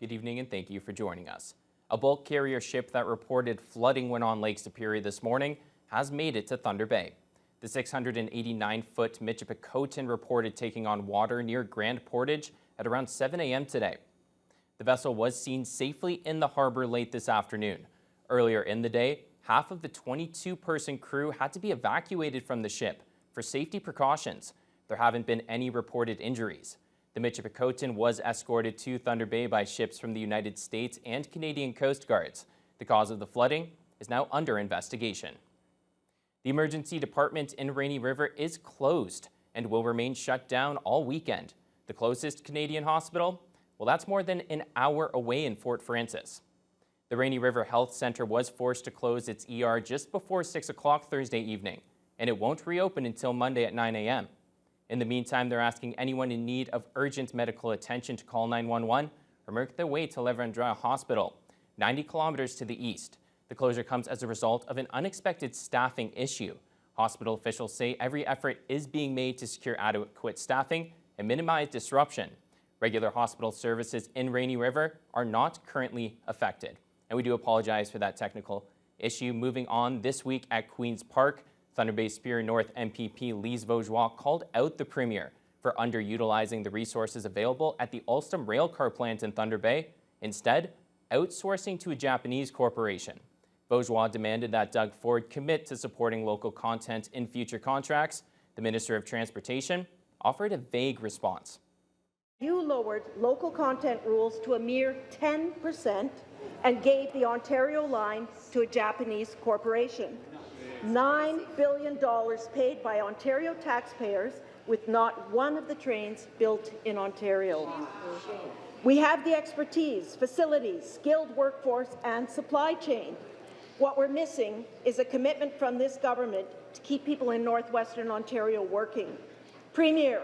Good evening and thank you for joining us. A bulk carrier ship that reported flooding when on Lake Superior this morning has made it to Thunder Bay. The 689-foot Michipicoten reported taking on water near Grand Portage at around 7 a.m. today. The vessel was seen safely in the harbor late this afternoon. Earlier in the day, half of the 22-person crew had to be evacuated from the ship for safety precautions. There haven't been any reported injuries. The Michipicoten was escorted to Thunder Bay by ships from the United States and Canadian Coast Guards. The cause of the flooding is now under investigation. The emergency department in Rainy River is closed and will remain shut down all weekend. The closest Canadian hospital? Well, that's more than an hour away in Fort Frances. The Rainy River Health Center was forced to close its ER just before 6 o'clock Thursday evening, and it won't reopen until Monday at 9 a.m. In the meantime, they're asking anyone in need of urgent medical attention to call 911 or make their way to Le Vendredi Hospital, 90 kilometers to the east. The closure comes as a result of an unexpected staffing issue. Hospital officials say every effort is being made to secure adequate staffing and minimize disruption. Regular hospital services in Rainy River are not currently affected. And we do apologize for that technical issue. Moving on, this week at Queen's Park, Thunder Bay Superior North MPP Lise Vaugeois called out the Premier for underutilizing the resources available at the Alstom railcar plant in Thunder Bay, instead outsourcing to a Japanese corporation. Vaugeois demanded that Doug Ford commit to supporting local content in future contracts. The Minister of Transportation offered a vague response. You lowered local content rules to a mere 10% and gave the Ontario line to a Japanese corporation. $9 billion paid by Ontario taxpayers with not one of the trains built in Ontario. We have the expertise, facilities, skilled workforce, and supply chain. What we're missing is a commitment from this government to keep people in Northwestern Ontario working. Premier,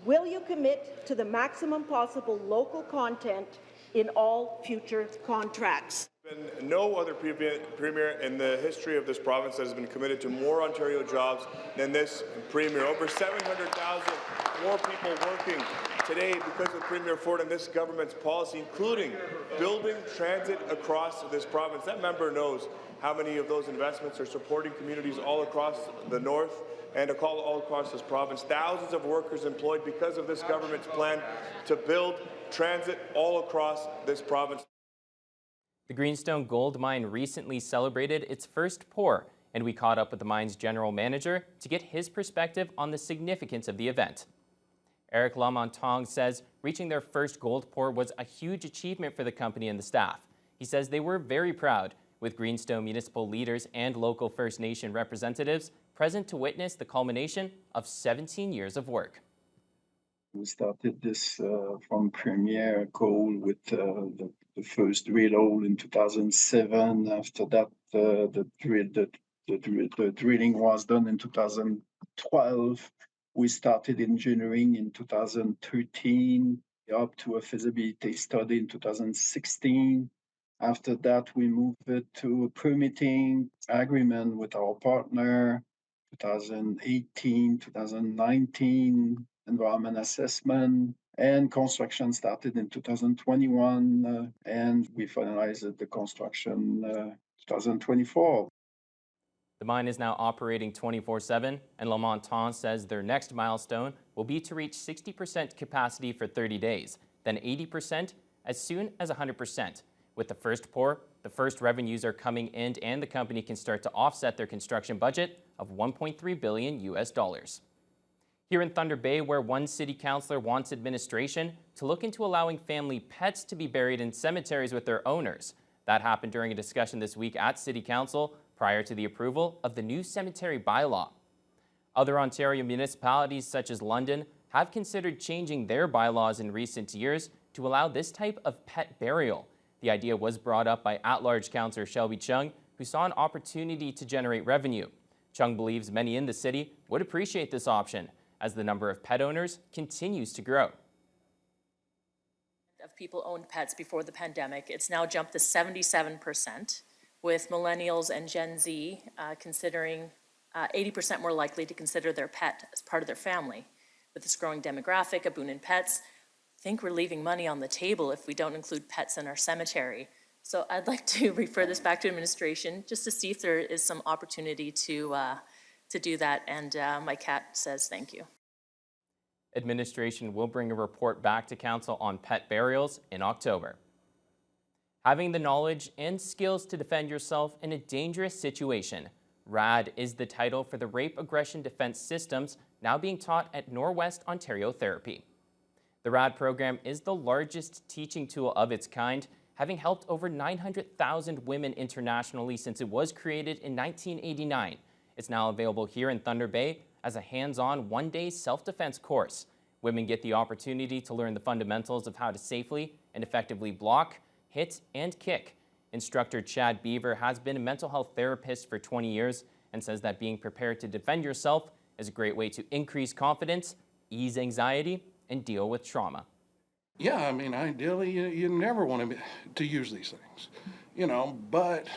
will you commit to the maximum possible local content in all future contracts? There has been no other premier in the history of this province that has been committed to more Ontario jobs than this premier. Over 700,000 more people working today because of Premier Ford and this government's policy, including building transit across this province. That member knows how many of those investments are supporting communities all across the north and all across this province. Thousands of workers employed because of this government's plan to build transit all across this province. The Greenstone Gold Mine recently celebrated its first pour, and we caught up with the mine's general manager to get his perspective on the significance of the event. Eric Lamontagne says reaching their first gold pour was a huge achievement for the company and the staff. He says they were very proud, with Greenstone municipal leaders and local First Nation representatives present to witness the culmination of 17 years of work. We started this from Premier Coal with the first drill hole in 2007. After that, the drilling was done in 2012. We started engineering in 2013, up to a feasibility study in 2016. After that, we moved it to a permitting agreement with our partner, 2018, 2019. Environment assessment, and construction started in 2021, and we finalized the construction 2024. The mine is now operating 24/7, and Lamontagne says their next milestone will be to reach 60% capacity for 30 days, then 80% as soon as 100%. With the first pour, the first revenues are coming in, and the company can start to offset their construction budget of $1.3 billion US. Here in Thunder Bay, where one city councillor wants administration to look into allowing family pets to be buried in cemeteries with their owners. That happened during a discussion this week at City Council prior to the approval of the new cemetery bylaw. Other Ontario municipalities, such as London, have considered changing their bylaws in recent years to allow this type of pet burial. The idea was brought up by at-large councillor Shelby Chung, who saw an opportunity to generate revenue. Chung believes many in the city would appreciate this option, as the number of pet owners continues to grow. Of people owned pets before the pandemic, it's now jumped to 77%, with millennials and Gen Z considering 80% more likely to consider their pet as part of their family. With this growing demographic of Boone and Pets, think we're leaving money on the table if we don't include pets in our cemetery. So I'd like to refer this back to administration just to see if there is some opportunity to do that. And my cat says thank you. Administration will bring a report back to council on pet burials in October. Having the knowledge and skills to defend yourself in a dangerous situation. RAD is the title for the Rape Aggression Defense Systems now being taught at Norwest Ontario Therapy. The RAD program is the largest teaching tool of its kind, having helped over 900,000 women internationally since it was created in 1989. It's now available here in Thunder Bay as a hands-on one-day self-defense course. Women get the opportunity to learn the fundamentals of how to safely and effectively block, hit, and kick. Instructor Chad Beaver has been a mental health therapist for 20 years and says that being prepared to defend yourself is a great way to increase confidence, ease anxiety, and deal with trauma. Yeah, I mean, ideally, you never want to use these things, but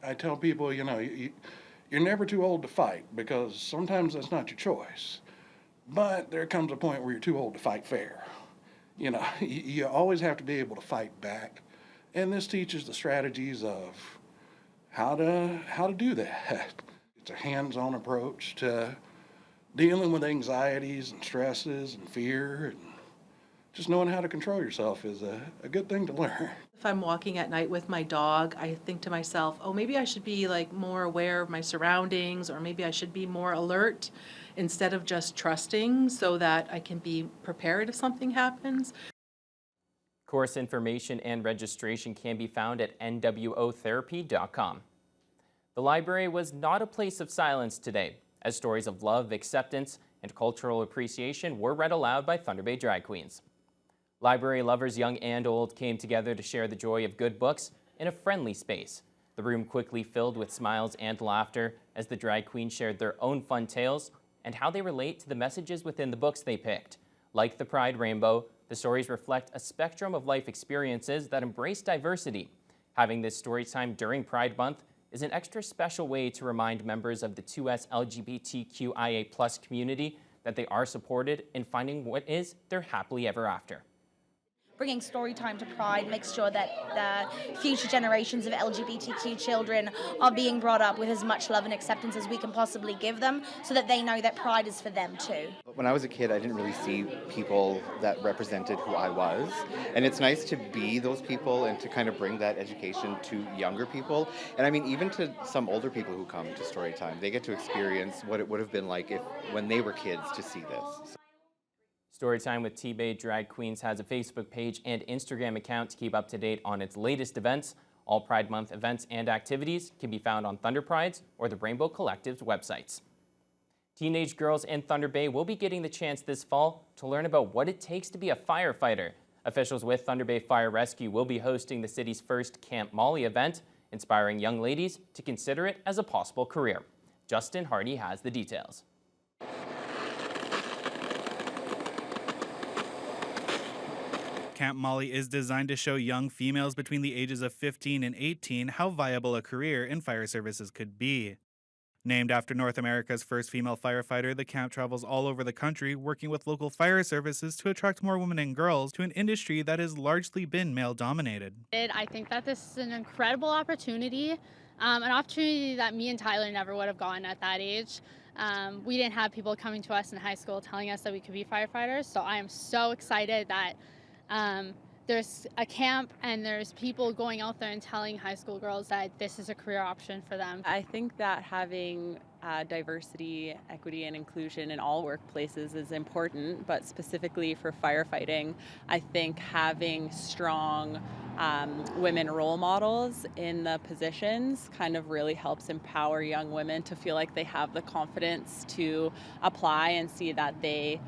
I tell people, you're never too old to fight because sometimes that's not your choice. But there comes a point where you're too old to fight fair. You always have to be able to fight back. And this teaches the strategies of how to do that. It's a hands-on approach to dealing with anxieties and stresses and fear, and just knowing how to control yourself is a good thing to learn. If I'm walking at night with my dog, I think to myself, oh, maybe I should be more aware of my surroundings, or maybe I should be more alert instead of just trusting so that I can be prepared if something happens. Course information and registration can be found at nwotherapy.com. The library was not a place of silence today, as stories of love, acceptance, and cultural appreciation were read aloud by Thunder Bay drag queens. Library lovers, young and old, came together to share the joy of good books in a friendly space. The room quickly filled with smiles and laughter as the drag queens shared their own fun tales and how they relate to the messages within the books they picked. Like the Pride Rainbow, the stories reflect a spectrum of life experiences that embrace diversity. Having this story time during Pride Month is an extra special way to remind members of the 2S LGBTQIA+ community that they are supported in finding what is their happily ever after. Bringing Storytime to Pride makes sure that the future generations of LGBTQ children are being brought up with as much love and acceptance as we can possibly give them, so that they know that Pride is for them too. When I was a kid, I didn't really see people that represented who I was, and it's nice to be those people and to kind of bring that education to younger people. And I mean, even to some older people who come to Storytime, they get to experience what it would have been like when they were kids to see this. Storytime with T-Bay Drag Queens has a Facebook page and Instagram account to keep up to date on its latest events. All Pride Month events and activities can be found on Thunder Pride's or the Rainbow Collective's websites. Teenage girls in Thunder Bay will be getting the chance this fall to learn about what it takes to be a firefighter. Officials with Thunder Bay Fire Rescue will be hosting the city's first Camp Molly event, inspiring young ladies to consider it as a possible career. Justin Hardy has the details. Camp Molly is designed to show young females between the ages of 15 and 18 how viable a career in fire services could be. Named after North America's first female firefighter, the camp travels all over the country working with local fire services to attract more women and girls to an industry that has largely been male-dominated. I think that this is an incredible opportunity, an opportunity that me and Tyler never would have gotten at that age. We didn't have people coming to us in high school telling us that we could be firefighters, so I am so excited that there's a camp and there's people going out there and telling high school girls that this is a career option for them. I think that having diversity, equity, and inclusion in all workplaces is important, but specifically for firefighting, I think having strong women role models in the positions kind of really helps empower young women to feel like they have the confidence to apply and see that they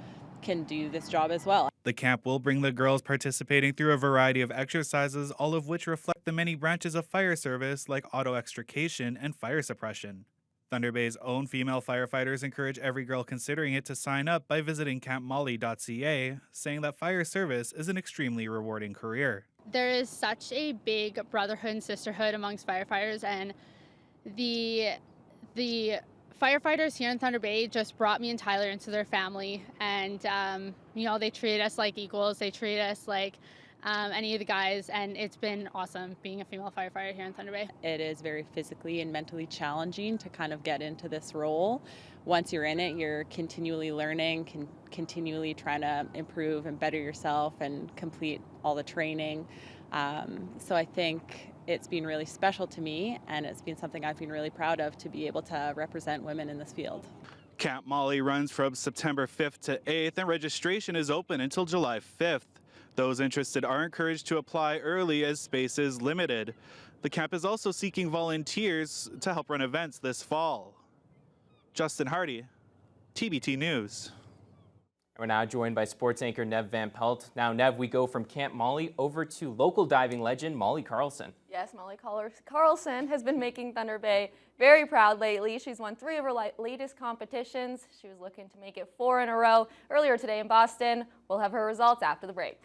can do this job as well. The camp will bring the girls participating through a variety of exercises, all of which reflect the many branches of fire service like auto extrication and fire suppression. Thunder Bay's own female firefighters encourage every girl considering it to sign up by visiting campmolly.ca, saying that fire service is an extremely rewarding career. There is such a big brotherhood and sisterhood amongst firefighters, and the firefighters here in Thunder Bay just brought me and Tyler into their family, and they treated us like equals. They treated us like any of the guys, and it's been awesome being a female firefighter here in Thunder Bay. It is very physically and mentally challenging to kind of get into this role. Once you're in it, you're continually learning, continually trying to improve and better yourself and complete all the training. So I think it's been really special to me, and it's been something I've been really proud of, to be able to represent women in this field. Camp Molly runs from September 5th to 8th, and registration is open until July 5th. Those interested are encouraged to apply early as space is limited. The camp is also seeking volunteers to help run events this fall. Justin Hardy, TBT News. We're now joined by sports anchor Nev Van Pelt. Now, Nev, we go from Camp Molly over to local diving legend Molly Carlson. Yes, Molly Carlson has been making Thunder Bay very proud lately. She's won 3 of her latest competitions. She was looking to make it 4 in a row earlier today in Boston. We'll have her results after the break.